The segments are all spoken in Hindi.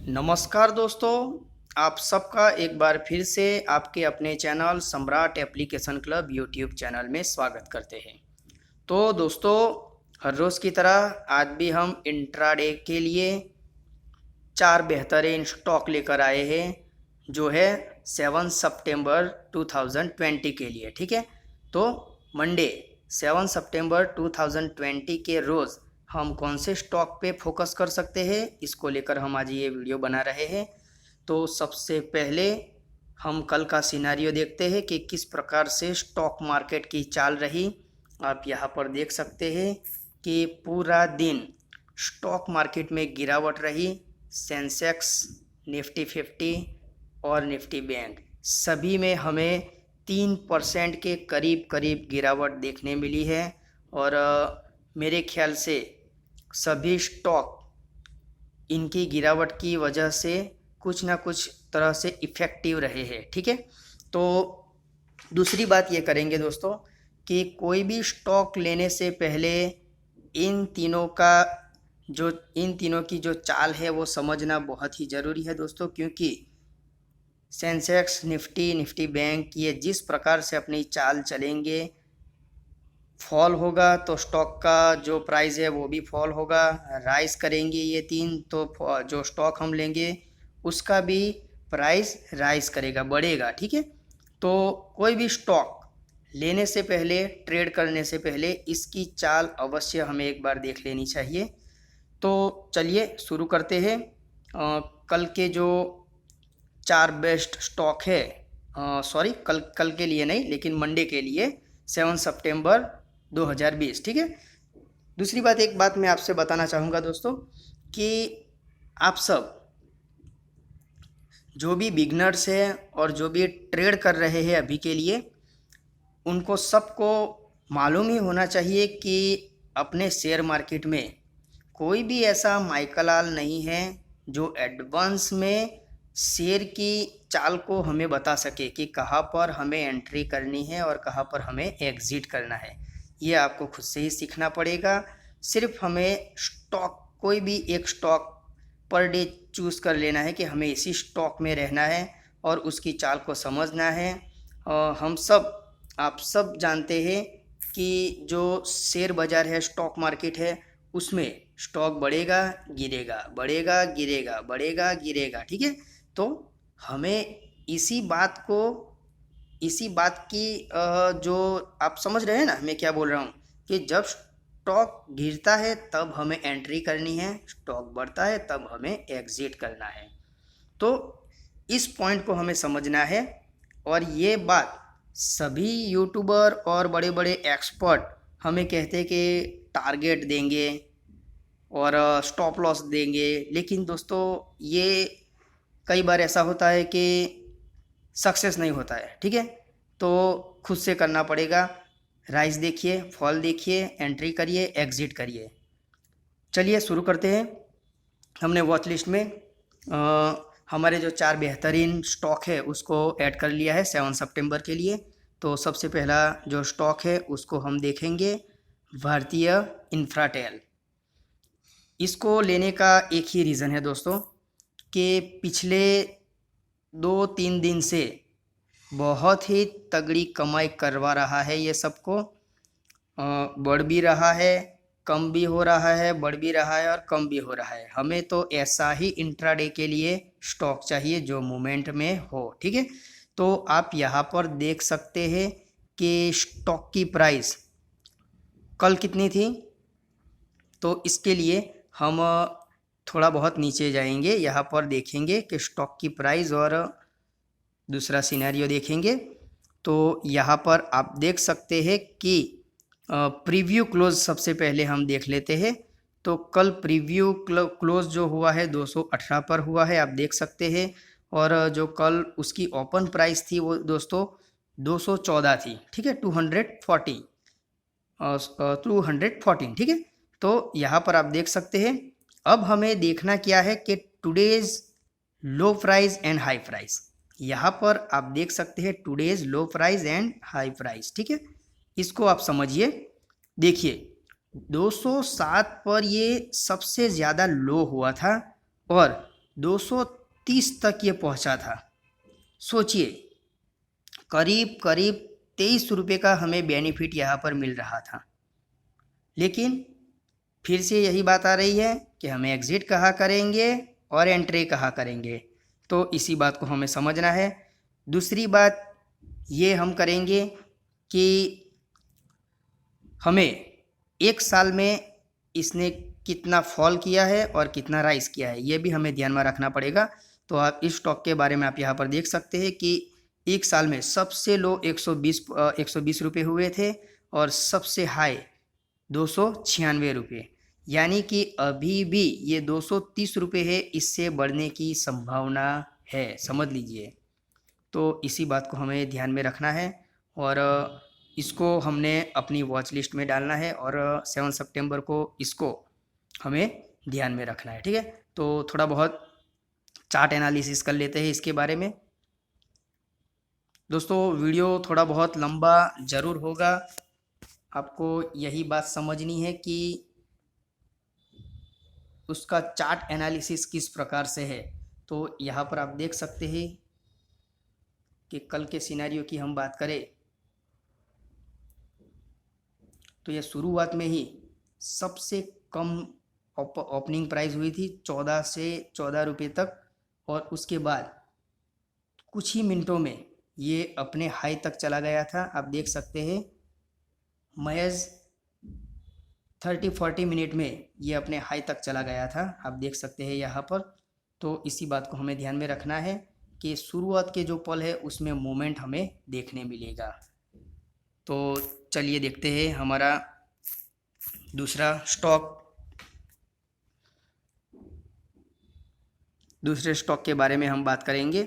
नमस्कार दोस्तों, आप सबका एक बार फिर से आपके अपने चैनल सम्राट एप्लीकेशन क्लब यूट्यूब चैनल में स्वागत करते हैं। तो दोस्तों, हर रोज़ की तरह आज भी हम इंट्राडे के लिए 4 बेहतरीन स्टॉक लेकर आए हैं, जो है 7 सितंबर 2020 के लिए। ठीक है, तो मंडे 7 सितंबर 2020 के रोज़ हम कौन से स्टॉक पे फोकस कर सकते हैं, इसको लेकर हम आज ये वीडियो बना रहे हैं। तो सबसे पहले हम कल का सिनारियो देखते हैं कि किस प्रकार से स्टॉक मार्केट की चाल रही। आप यहाँ पर देख सकते हैं कि पूरा दिन स्टॉक मार्केट में गिरावट रही। सेंसेक्स, निफ्टी 50 और निफ्टी बैंक सभी में हमें 3% के करीब करीब गिरावट देखने मिली है। और मेरे ख्याल से सभी स्टॉक इनकी गिरावट की वजह से कुछ ना कुछ तरह से इफ़ेक्टिव रहे हैं। ठीक है, तो दूसरी बात ये करेंगे दोस्तों कि कोई भी स्टॉक लेने से पहले इन तीनों की जो चाल है वो समझना बहुत ही ज़रूरी है दोस्तों, क्योंकि सेंसेक्स, निफ्टी बैंक ये जिस प्रकार से अपनी चाल चलेंगे, फॉल होगा तो स्टॉक का जो प्राइस है वो भी फॉल होगा। राइज करेंगे ये तीन तो जो स्टॉक हम लेंगे उसका भी प्राइस राइज करेगा, बढ़ेगा। ठीक है, तो कोई भी स्टॉक लेने से पहले, ट्रेड करने से पहले इसकी चाल अवश्य हमें एक बार देख लेनी चाहिए। तो चलिए शुरू करते हैं। कल के जो 4 बेस्ट स्टॉक है, सॉरी कल के लिए नहीं, लेकिन मंडे के लिए 7 सितंबर 2020। ठीक है, दूसरी बात, एक बात मैं आपसे बताना चाहूँगा दोस्तों कि आप सब जो भी बिगनर्स हैं और जो भी ट्रेड कर रहे हैं अभी के लिए, उनको सबको मालूम ही होना चाहिए कि अपने शेयर मार्केट में कोई भी ऐसा माइकलाल नहीं है जो एडवांस में शेयर की चाल को हमें बता सके कि कहाँ पर हमें एंट्री करनी है और कहाँ पर हमें एग्ज़िट करना है। ये आपको खुद से ही सीखना पड़ेगा। सिर्फ हमें स्टॉक, कोई भी एक स्टॉक पर डे चूज़ कर लेना है कि हमें इसी स्टॉक में रहना है और उसकी चाल को समझना है। आप सब जानते हैं कि जो शेयर बाज़ार है, स्टॉक मार्केट है, उसमें स्टॉक बढ़ेगा गिरेगा, बढ़ेगा गिरेगा, बढ़ेगा गिरेगा। ठीक है, तो हमें इसी बात की जो आप समझ रहे हैं ना मैं क्या बोल रहा हूँ, कि जब स्टॉक गिरता है तब हमें एंट्री करनी है, स्टॉक बढ़ता है तब हमें एग्ज़िट करना है। तो इस पॉइंट को हमें समझना है। और ये बात सभी यूट्यूबर और बड़े बड़े एक्सपर्ट हमें कहते हैं कि टारगेट देंगे और स्टॉप लॉस देंगे, लेकिन दोस्तों ये कई बार ऐसा होता है कि सक्सेस नहीं होता है। ठीक है, तो खुद से करना पड़ेगा। राइज देखिए, फॉल देखिए, एंट्री करिए, एग्ज़िट करिए। चलिए शुरू करते हैं। हमने वॉच लिस्ट में हमारे जो 4 बेहतरीन स्टॉक है उसको ऐड कर लिया है 7 सितंबर के लिए। तो सबसे पहला जो स्टॉक है उसको हम देखेंगे, भारतीय इंफ्राटेल। इसको लेने का एक ही रीज़न है दोस्तों कि पिछले 2-3 दिन से बहुत ही तगड़ी कमाई करवा रहा है ये सबको। बढ़ भी रहा है, कम भी हो रहा है, बढ़ भी रहा है और कम भी हो रहा है। हमें तो ऐसा ही इंट्राडे के लिए स्टॉक चाहिए जो मूवमेंट में हो। ठीक है, तो आप यहाँ पर देख सकते हैं कि स्टॉक की प्राइस कल कितनी थी। तो इसके लिए हम थोड़ा बहुत नीचे जाएंगे, यहाँ पर देखेंगे कि स्टॉक की प्राइस और दूसरा सिनेरियो देखेंगे। तो यहाँ पर आप देख सकते हैं कि प्रीव्यू क्लोज सबसे पहले हम देख लेते हैं। तो कल प्रीव्यू क्लोज जो हुआ है 218 पर हुआ है, आप देख सकते हैं। और जो कल उसकी ओपन प्राइस थी वो दोस्तों 214 थी। ठीक है, 214। ठीक है, तो यहाँ पर आप देख सकते हैं। अब हमें देखना क्या है कि today's low price and high price. यहाँ पर आप देख सकते हैं today's low price and high price. ठीक है, इसको आप समझिए। देखिए 207 पर ये सबसे ज़्यादा लो हुआ था और 230 तक ये पहुंचा था। सोचिए, करीब करीब 23 रुपये का हमें बेनिफिट यहाँ पर मिल रहा था। लेकिन फिर से यही बात आ रही है कि हमें एग्ज़िट कहाँ करेंगे और एंट्री कहाँ करेंगे, तो इसी बात को हमें समझना है। दूसरी बात ये हम करेंगे कि हमें एक साल में इसने कितना फॉल किया है और कितना राइज किया है, ये भी हमें ध्यान में रखना पड़ेगा। तो आप इस स्टॉक के बारे में आप यहाँ पर देख सकते हैं कि एक साल में सबसे लो 120 रुपये हुए थे और सबसे हाई 296 रुपये, यानी कि अभी भी ये 230 रुपये है, इससे बढ़ने की संभावना है, समझ लीजिए। तो इसी बात को हमें ध्यान में रखना है और इसको हमने अपनी वॉच लिस्ट में डालना है और 7 सितंबर को इसको हमें ध्यान में रखना है, ठीक है। तो थोड़ा बहुत चार्ट एनालिसिस कर लेते हैं इसके बारे में। दोस्तों वीडियो थोड़ा बहुत लंबा ज़रूर होगा, आपको यही बात समझनी है कि उसका चार्ट एनालिसिस किस प्रकार से है। तो यहाँ पर आप देख सकते हैं कि कल के सिनेरियो की हम बात करें तो यह शुरुआत में ही सबसे कम ओपनिंग प्राइस हुई थी 14 से 14 रुपये तक, और उसके बाद कुछ ही मिनटों में ये अपने हाई तक चला गया था। आप देख सकते हैं महज 30-40 मिनट में ये अपने हाई तक चला गया था, आप देख सकते हैं यहाँ पर। तो इसी बात को हमें ध्यान में रखना है कि शुरुआत के जो पल है उसमें मोमेंट हमें देखने मिलेगा। तो चलिए देखते हैं हमारा दूसरे स्टॉक के बारे में हम बात करेंगे।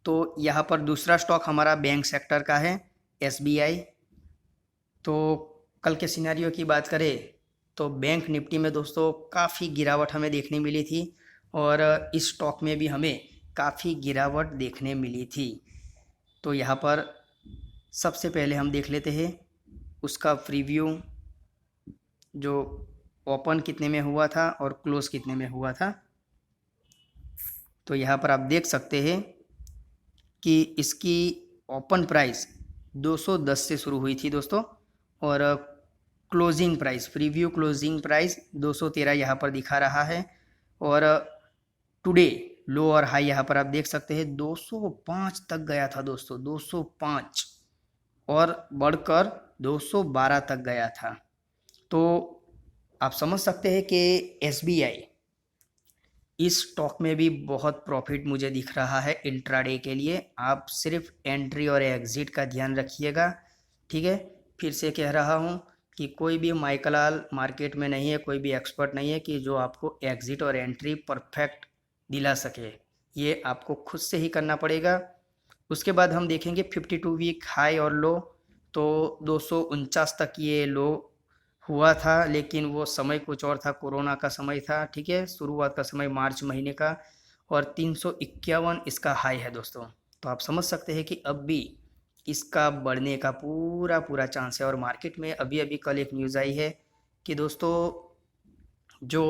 तो यहाँ पर दूसरा स्टॉक हमारा बैंक सेक्टर का है, SBI। तो कल के सिनेरियो की बात करें तो बैंक निफ्टी में दोस्तों काफ़ी गिरावट हमें देखने मिली थी और इस स्टॉक में भी हमें काफ़ी गिरावट देखने मिली थी। तो यहाँ पर सबसे पहले हम देख लेते हैं उसका प्रीव्यू, जो ओपन कितने में हुआ था और क्लोज कितने में हुआ था। तो यहाँ पर आप देख सकते हैं कि इसकी ओपन प्राइस 210 से शुरू हुई थी दोस्तों, और closing price, preview closing price 213 यहाँ पर दिखा रहा है। और टुडे लो और हाई यहाँ पर आप देख सकते हैं 205 तक गया था दोस्तों, 205, और बढ़कर 212 तक गया था। तो आप समझ सकते हैं कि SBI इस स्टॉक में भी बहुत प्रॉफिट मुझे दिख रहा है इंट्राडे के लिए। आप सिर्फ एंट्री और एग्ज़िट का ध्यान रखिएगा, ठीक है। फिर से कह रहा हूँ कि कोई भी माइकलाल मार्केट में नहीं है, कोई भी एक्सपर्ट नहीं है कि जो आपको एग्ज़िट और एंट्री परफेक्ट दिला सके, ये आपको खुद से ही करना पड़ेगा। उसके बाद हम देखेंगे 52 वीक हाई और लो। तो 249 तक ये लो हुआ था, लेकिन वो समय कुछ और था, कोरोना का समय था, ठीक है, शुरुआत का समय मार्च महीने का, और 351 इसका हाई है दोस्तों। तो आप समझ सकते हैं कि अब भी इसका बढ़ने का पूरा चांस है। और मार्केट में अभी कल एक न्यूज़ आई है कि दोस्तों जो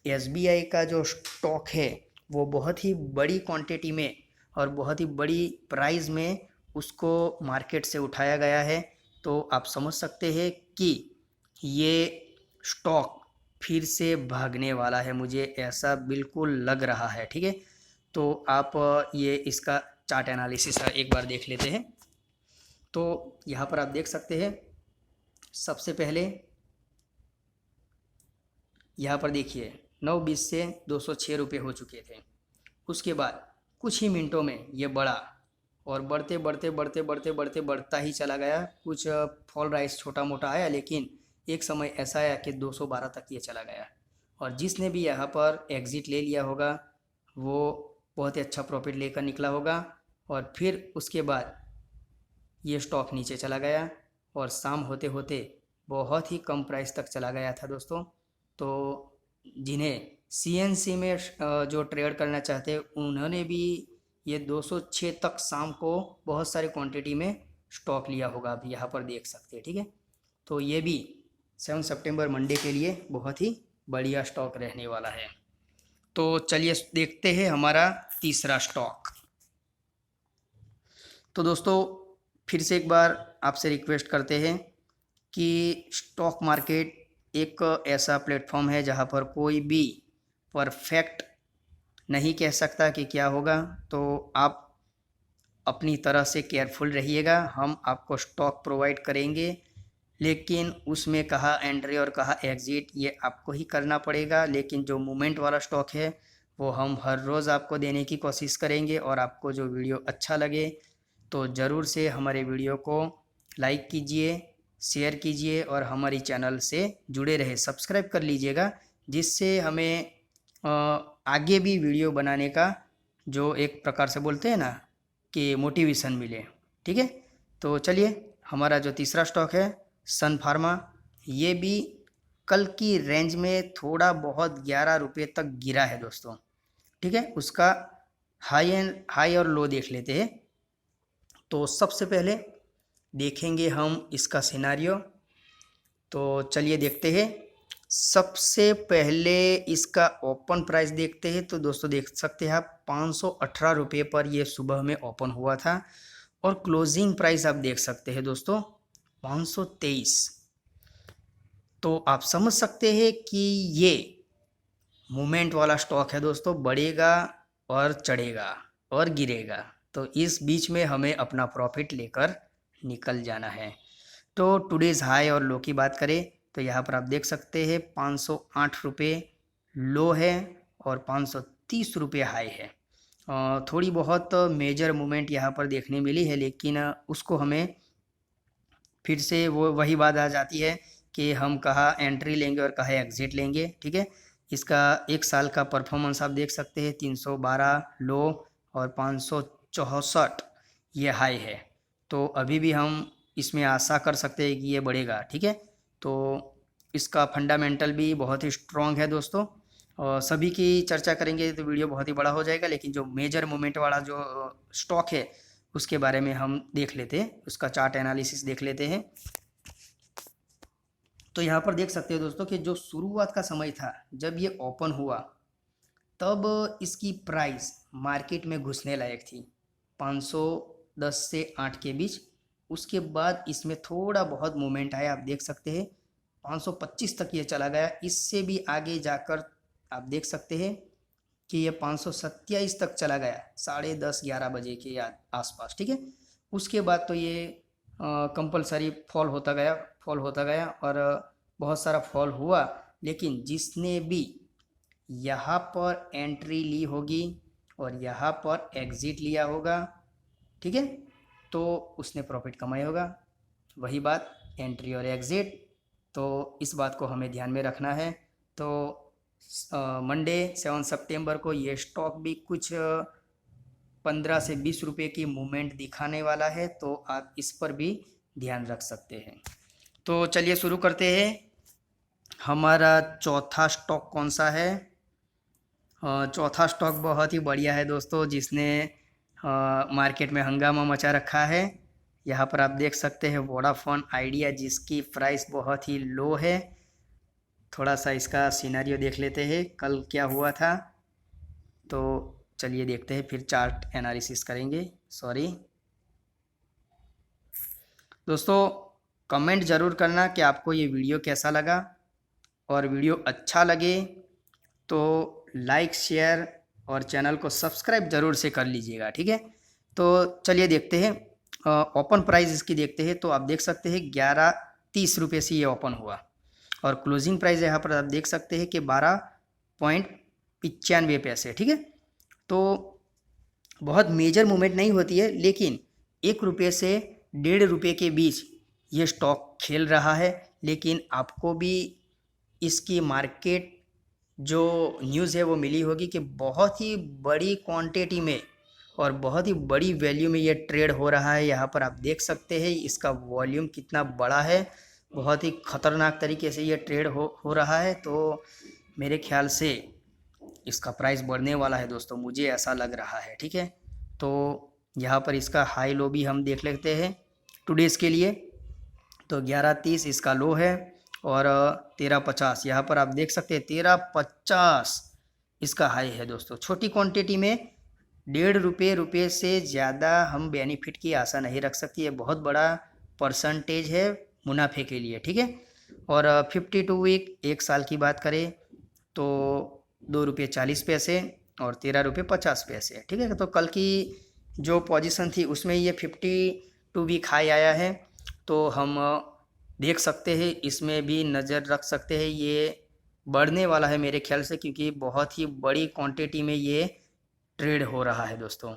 SBI का जो स्टॉक है वो बहुत ही बड़ी क्वांटिटी में और बहुत ही बड़ी प्राइस में उसको मार्केट से उठाया गया है। तो आप समझ सकते हैं कि ये स्टॉक फिर से भागने वाला है, मुझे ऐसा बिल्कुल लग रहा है, ठीक है। तो आप ये इसका चार्ट एनालिसिस एक बार देख लेते हैं। तो यहाँ पर आप देख सकते हैं सबसे पहले यहाँ पर देखिए 9.20 से 206 रुपये हो चुके थे। उसके बाद कुछ ही मिनटों में ये बढ़ा और बढ़ता ही चला गया। कुछ फॉल राइज छोटा मोटा आया, लेकिन एक समय ऐसा आया कि 212 तक ये चला गया। और जिसने भी यहाँ पर एग्ज़िट ले लिया होगा वो बहुत ही अच्छा प्रॉफिट लेकर निकला होगा। और फिर उसके बाद ये स्टॉक नीचे चला गया और शाम होते होते बहुत ही कम प्राइस तक चला गया था दोस्तों। तो जिन्हें CNC में जो ट्रेड करना चाहते हैं उन्होंने भी ये 206 तक शाम को बहुत सारी क्वांटिटी में स्टॉक लिया होगा, आप यहाँ पर देख सकते हैं, ठीक है। तो ये भी 7 सितंबर मंडे के लिए बहुत ही बढ़िया स्टॉक रहने वाला है। तो चलिए देखते हैं हमारा तीसरा स्टॉक। तो दोस्तों फिर से एक बार आपसे रिक्वेस्ट करते हैं कि स्टॉक मार्केट एक ऐसा प्लेटफॉर्म है जहां पर कोई भी परफेक्ट नहीं कह सकता कि क्या होगा। तो आप अपनी तरह से केयरफुल रहिएगा। हम आपको स्टॉक प्रोवाइड करेंगे, लेकिन उसमें कहाँ एंट्री और कहाँ एग्ज़िट ये आपको ही करना पड़ेगा। लेकिन जो मूवमेंट वाला स्टॉक है वो हम हर रोज़ आपको देने की कोशिश करेंगे। और आपको जो वीडियो अच्छा लगे तो ज़रूर से हमारे वीडियो को लाइक कीजिए, शेयर कीजिए और हमारी चैनल से जुड़े रहे, सब्सक्राइब कर लीजिएगा, जिससे हमें आगे भी वीडियो बनाने का जो एक प्रकार से बोलते हैं ना कि मोटिवेशन मिले। ठीक है, तो चलिए हमारा जो तीसरा स्टॉक है सन फार्मा, ये भी कल की रेंज में थोड़ा बहुत 11 रुपये तक गिरा है दोस्तों। ठीक है, उसका हाई और लो देख लेते हैं। तो सबसे पहले देखेंगे हम इसका सिनारियो। तो चलिए देखते हैं। सबसे पहले इसका ओपन प्राइस देखते हैं। तो दोस्तों देख सकते हैं आप 518 रुपये पर ये सुबह में ओपन हुआ था और क्लोजिंग प्राइस आप देख सकते हैं दोस्तों 523। तो आप समझ सकते हैं कि ये मूवमेंट वाला स्टॉक है दोस्तों, बढ़ेगा और चढ़ेगा और गिरेगा। तो इस बीच में हमें अपना प्रॉफिट लेकर निकल जाना है। तो टुडेज़ हाई और लो की बात करें तो यहाँ पर आप देख सकते हैं 508 रुपये लो है और 530 रुपये हाई है। थोड़ी बहुत मेजर मूवमेंट यहाँ पर देखने मिली है, लेकिन उसको हमें फिर से वही बात आ जाती है कि हम कहाँ एंट्री लेंगे और कहाँ एग्ज़िट लेंगे। ठीक है, इसका एक साल का परफॉर्मेंस आप देख सकते हैं 312 लो और 564 ये हाई है। तो अभी भी हम इसमें आशा कर सकते हैं कि ये बढ़ेगा। ठीक है, तो इसका फंडामेंटल भी बहुत ही स्ट्रॉन्ग है दोस्तों। और सभी की चर्चा करेंगे तो वीडियो बहुत ही बड़ा हो जाएगा, लेकिन जो मेजर मोमेंट वाला जो स्टॉक है उसके बारे में हम देख लेते हैं, उसका चार्ट एनालिसिस देख लेते हैं। तो यहाँ पर देख सकते हो दोस्तों कि जो शुरुआत का समय था जब ये ओपन हुआ तब इसकी प्राइस मार्केट में घुसने लायक थी 510 से 8 के बीच। उसके बाद इसमें थोड़ा बहुत मूवमेंट आया, आप देख सकते हैं 525 तक ये चला गया। इससे भी आगे जाकर आप देख सकते हैं कि ये 527 तक चला गया 10:30-11 बजे के आसपास। ठीक है, उसके बाद तो ये कंपलसरी फॉल होता गया और बहुत सारा फॉल हुआ। लेकिन जिसने भी यहाँ पर एंट्री ली होगी और यहाँ पर एग्ज़िट लिया होगा, ठीक है, तो उसने प्रॉफिट कमाया होगा। वही बात एंट्री और एग्ज़िट, तो इस बात को हमें ध्यान में रखना है। तो मंडे 7 सितंबर को ये स्टॉक भी कुछ 15 से 20 रुपये की मूवमेंट दिखाने वाला है, तो आप इस पर भी ध्यान रख सकते हैं। तो चलिए शुरू करते हैं। हमारा चौथा स्टॉक कौन सा है? चौथा स्टॉक बहुत ही बढ़िया है दोस्तों, जिसने मार्केट में हंगामा मचा रखा है। यहाँ पर आप देख सकते हैं वोडाफोन आइडिया, जिसकी प्राइस बहुत ही लो है। थोड़ा सा इसका सिनेरियो देख लेते हैं कल क्या हुआ था। तो चलिए देखते हैं, फिर चार्ट एनालिसिस करेंगे। सॉरी दोस्तों, कमेंट ज़रूर करना कि आपको ये वीडियो कैसा लगा, और वीडियो अच्छा लगे तो लाइक शेयर और चैनल को सब्सक्राइब ज़रूर से कर लीजिएगा। ठीक है, तो चलिए देखते हैं ओपन प्राइस इसकी देखते हैं। तो आप देख सकते हैं 11.30 रुपये से ये ओपन हुआ और क्लोजिंग प्राइस यहाँ पर आप देख सकते हैं कि 12.95 पैसे। ठीक है, तो बहुत मेजर मूवमेंट नहीं होती है, लेकिन 1 रुपये से 1.5 रुपये के बीच ये स्टॉक खेल रहा है। लेकिन आपको भी इसकी मार्केट जो न्यूज़ है वो मिली होगी कि बहुत ही बड़ी क्वांटिटी में और बहुत ही बड़ी वैल्यू में ये ट्रेड हो रहा है। यहाँ पर आप देख सकते हैं इसका वॉल्यूम कितना बड़ा है, बहुत ही ख़तरनाक तरीके से ये ट्रेड हो रहा है। तो मेरे ख्याल से इसका प्राइस बढ़ने वाला है दोस्तों, मुझे ऐसा लग रहा है। ठीक है, तो यहाँ पर इसका हाई लो भी हम देख लेते हैं टुडेज़ के लिए। तो 11.30 इसका लो है और 13.50 यहाँ पर आप देख सकते हैं 13.50 इसका हाई है दोस्तों। छोटी क्वांटिटी में ₹1.5 से ज़्यादा हम बेनिफिट की आशा नहीं रख सकती है, बहुत बड़ा परसेंटेज है मुनाफे के लिए, ठीक है। और 52 वीक 1 साल की बात करें तो ₹2.40 और ₹13.50, ठीक है। तो कल की जो पोजीशन थी उसमें ये 52 वीक हाई आया है, तो हम देख सकते हैं, इसमें भी नज़र रख सकते हैं। ये बढ़ने वाला है मेरे ख्याल से, क्योंकि बहुत ही बड़ी क्वांटिटी में ये ट्रेड हो रहा है दोस्तों।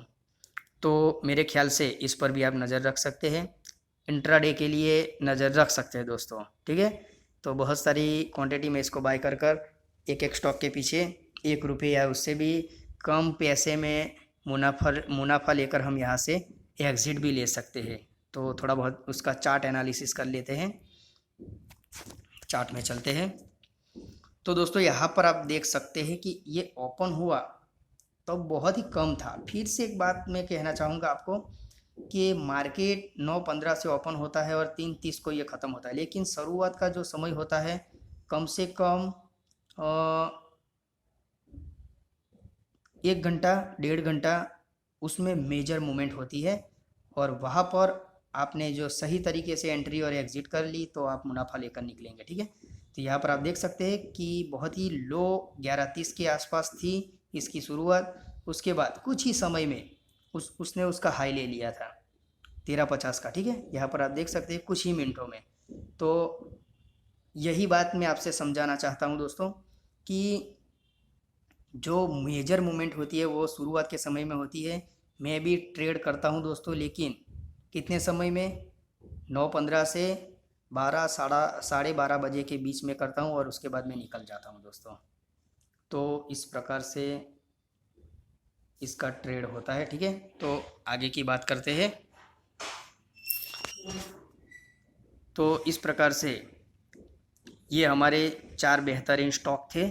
तो मेरे ख्याल से इस पर भी आप नज़र रख सकते हैं, इंट्राडे के लिए नज़र रख सकते हैं दोस्तों, ठीक है। तो बहुत सारी क्वांटिटी में इसको बाय कर कर एक एक स्टॉक के पीछे ₹1 या उससे भी कम पैसे में मुनाफा लेकर हम यहाँ से एग्ज़िट भी ले सकते हैं। तो थोड़ा बहुत उसका चार्ट एनालिसिस कर लेते हैं, चार्ट में चलते हैं। तो दोस्तों यहाँ पर आप देख सकते हैं कि ये ओपन हुआ तो बहुत ही कम था। फिर से एक बात मैं कहना चाहूँगा आपको कि मार्केट 9:15 से ओपन होता है और 3:30 को ये ख़त्म होता है, लेकिन शुरुआत का जो समय होता है कम से कम 1 घंटा 1.5 घंटा उसमें मेजर मूवमेंट होती है, और वहाँ पर आपने जो सही तरीके से एंट्री और एग्ज़िट कर ली तो आप मुनाफा लेकर निकलेंगे, ठीक है। तो यहाँ पर आप देख सकते हैं कि बहुत ही लो 11:30 के आसपास थी इसकी शुरुआत, उसके बाद कुछ ही समय में उसने उसका हाई ले लिया था 13.50 का, ठीक है। यहाँ पर आप देख सकते हैं कुछ ही मिनटों में। तो यही बात मैं आपसे समझाना चाहता हूँ दोस्तों कि जो मेजर मूवमेंट होती है वो शुरुआत के समय में होती है। मैं भी ट्रेड करता हूँ दोस्तों, लेकिन कितने समय में 9:15 से 12 साढ़े 12 बजे के बीच में करता हूँ और उसके बाद मैं निकल जाता हूँ दोस्तों। तो इस प्रकार से इसका ट्रेड होता है, ठीक है। तो आगे की बात करते हैं। तो इस प्रकार से ये हमारे 4 बेहतरीन स्टॉक थे।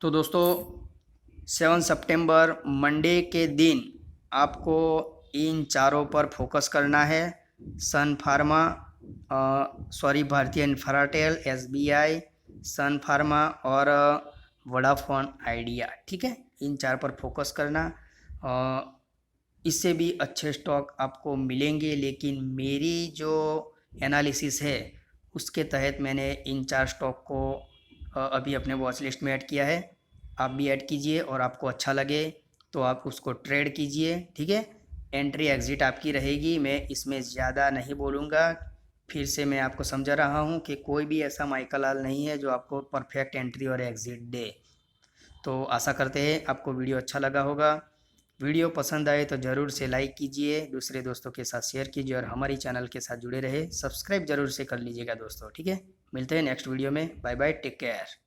तो दोस्तों 7 सितंबर मंडे के दिन आपको इन चारों पर फोकस करना है। सन फार्मा, भारतीय इन्फ्राटेल, SBI, सन फार्मा और वोडाफोन आइडिया, ठीक है। इन 4 पर फोकस करना। इससे भी अच्छे स्टॉक आपको मिलेंगे, लेकिन मेरी जो एनालिसिस है उसके तहत मैंने इन 4 स्टॉक को अभी अपने वॉच लिस्ट में ऐड किया है। आप भी ऐड कीजिए और आपको अच्छा लगे तो आप उसको ट्रेड कीजिए, ठीक है। एंट्री एग्ज़िट आपकी रहेगी, मैं इसमें ज़्यादा नहीं बोलूँगा। फिर से मैं आपको समझा रहा हूँ कि कोई भी ऐसा माइकल लाल नहीं है जो आपको परफेक्ट एंट्री और एग्ज़िट दे। तो आशा करते हैं आपको वीडियो अच्छा लगा होगा। वीडियो पसंद आए तो ज़रूर से लाइक कीजिए, दूसरे दोस्तों के साथ शेयर कीजिए और हमारी चैनल के साथ जुड़े रहे। सब्सक्राइब ज़रूर से कर लीजिएगा दोस्तों, ठीक है। मिलते हैं नेक्स्ट वीडियो में। Bye bye, take care.